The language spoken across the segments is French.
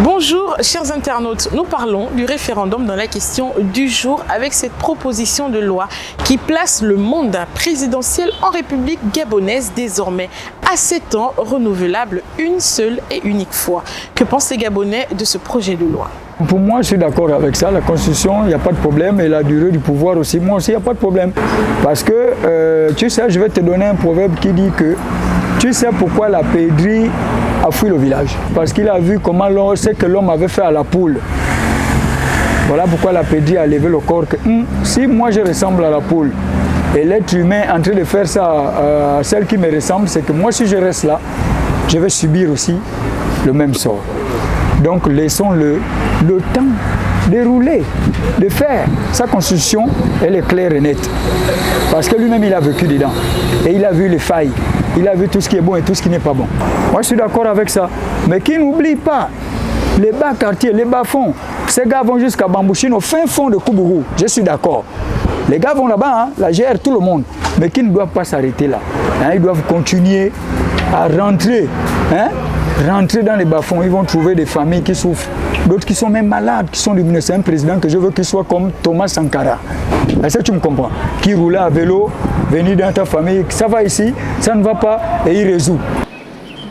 Bonjour chers internautes, nous parlons du référendum dans la question du jour avec cette proposition de loi qui place le mandat présidentiel en République gabonaise désormais à 7 ans renouvelable une seule et unique fois. Que pensent les Gabonais de ce projet de loi? Pour moi, je suis d'accord avec ça. La Constitution, il n'y a pas de problème. Et la durée du pouvoir aussi, moi aussi, il n'y a pas de problème. Parce que, tu sais, je vais te donner un proverbe qui dit que tu sais pourquoi la pèlerie a fui le village. Parce qu'il a vu comment ce que l'homme avait fait à la poule. Voilà pourquoi la pèlerie a levé le corps. Que, si moi je ressemble à la poule et l'être humain en train de faire ça à celle qui me ressemble, c'est que moi, si je reste là, je vais subir aussi le même sort. Donc laissons-le le temps de rouler, de faire. Sa constitution, elle est claire et nette. Parce que lui-même, il a vécu dedans. Et il a vu les failles. Il a vu tout ce qui est bon et tout ce qui n'est pas bon. Moi, je suis d'accord avec ça. Mais qui n'oublie pas les bas quartiers, les bas fonds. Ces gars vont jusqu'à Bambouchine, au fin fond de Koubourou. Je suis d'accord. Les gars vont là-bas, hein, la gère tout le monde. Mais qui ne doivent pas s'arrêter là. Hein, ils doivent continuer à rentrer. Hein, rentrer dans les bas-fonds, ils vont trouver des familles qui souffrent, d'autres qui sont même malades, qui sont démunis. C'est un président que je veux qu'il soit comme Thomas Sankara. Est-ce que tu me comprends? Qui roulait à vélo, venir dans ta famille, ça va ici, ça ne va pas, et il résout.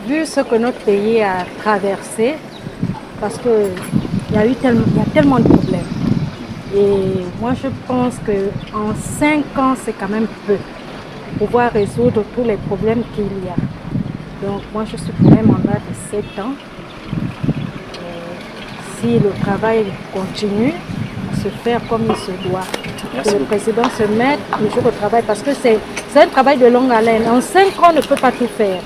Vu ce que notre pays a traversé, parce qu'il y a tellement de problèmes. Et moi je pense qu'en 5 ans, c'est quand même peu pour pouvoir résoudre tous les problèmes qu'il y a. Donc moi je suis pour un mandat de 7 ans. Si le travail continue à se faire comme il se doit, que le président se mette toujours au travail parce que c'est un travail de longue haleine. En 5 ans on ne peut pas tout faire.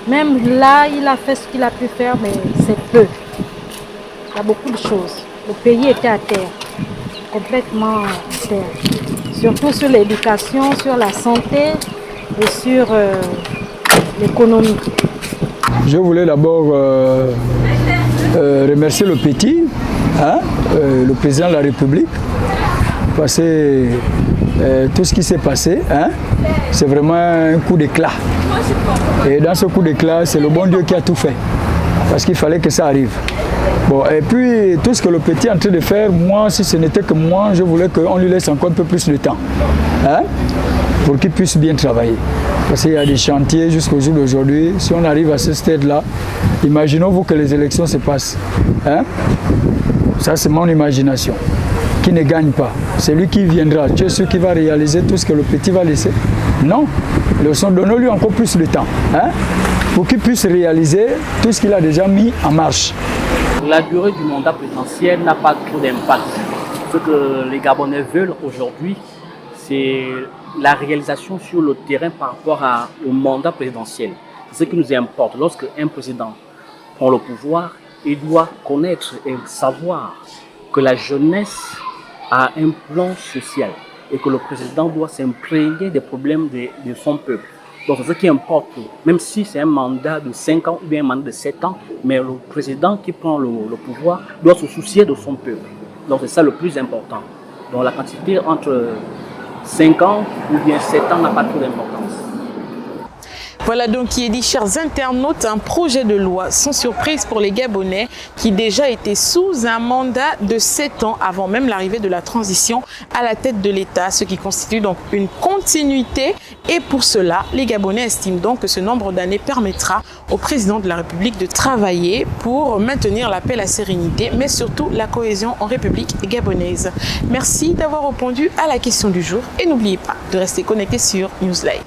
Même là il a fait ce qu'il a pu faire mais c'est peu. Il y a beaucoup de choses. Le pays était à terre, complètement à terre. Surtout sur l'éducation, sur la santé et sur l'économie. Je voulais d'abord remercier le petit, hein, le président de la République, parce que tout ce qui s'est passé, hein, c'est vraiment un coup d'éclat. Et dans ce coup d'éclat, c'est le bon Dieu qui a tout fait, parce qu'il fallait que ça arrive. Bon, et puis tout ce que le petit est en train de faire, moi, si ce n'était que moi, je voulais qu'on lui laisse encore un peu plus de temps, hein, pour qu'il puisse bien travailler. Parce qu'il y a des chantiers jusqu'au jour d'aujourd'hui. Si on arrive à ce stade-là, imaginons-vous que les élections se passent. Hein? Ça, c'est mon imagination. Qui ne gagne pas. C'est lui qui viendra. Tu es sûr qu'il va réaliser tout ce que le petit va laisser? Non. Donnons-lui encore plus de temps. Hein? Pour qu'il puisse réaliser tout ce qu'il a déjà mis en marche. La durée du mandat présidentiel n'a pas trop d'impact. Ce que les Gabonais veulent aujourd'hui, c'est la réalisation sur le terrain par rapport au mandat présidentiel. C'est ce qui nous importe. Lorsque un président prend le pouvoir, il doit connaître et savoir que la jeunesse a un plan social et que le président doit s'imprégner des problèmes de son peuple. Donc c'est ce qui importe, même si c'est un mandat de 5 ans ou bien un mandat de 7 ans, mais le président qui prend le pouvoir doit se soucier de son peuple. Donc c'est ça le plus important. Donc la quantité entre 5 ans ou bien 7 ans n'a pas trop d'importance. Voilà donc qui est dit, chers internautes, un projet de loi sans surprise pour les Gabonais qui déjà étaient sous un mandat de 7 ans avant même l'arrivée de la transition à la tête de l'État, ce qui constitue donc une continuité. Et pour cela, les Gabonais estiment donc que ce nombre d'années permettra au président de la République de travailler pour maintenir la paix, la sérénité, mais surtout la cohésion en République gabonaise. Merci d'avoir répondu à la question du jour et n'oubliez pas de rester connecté sur Newslive.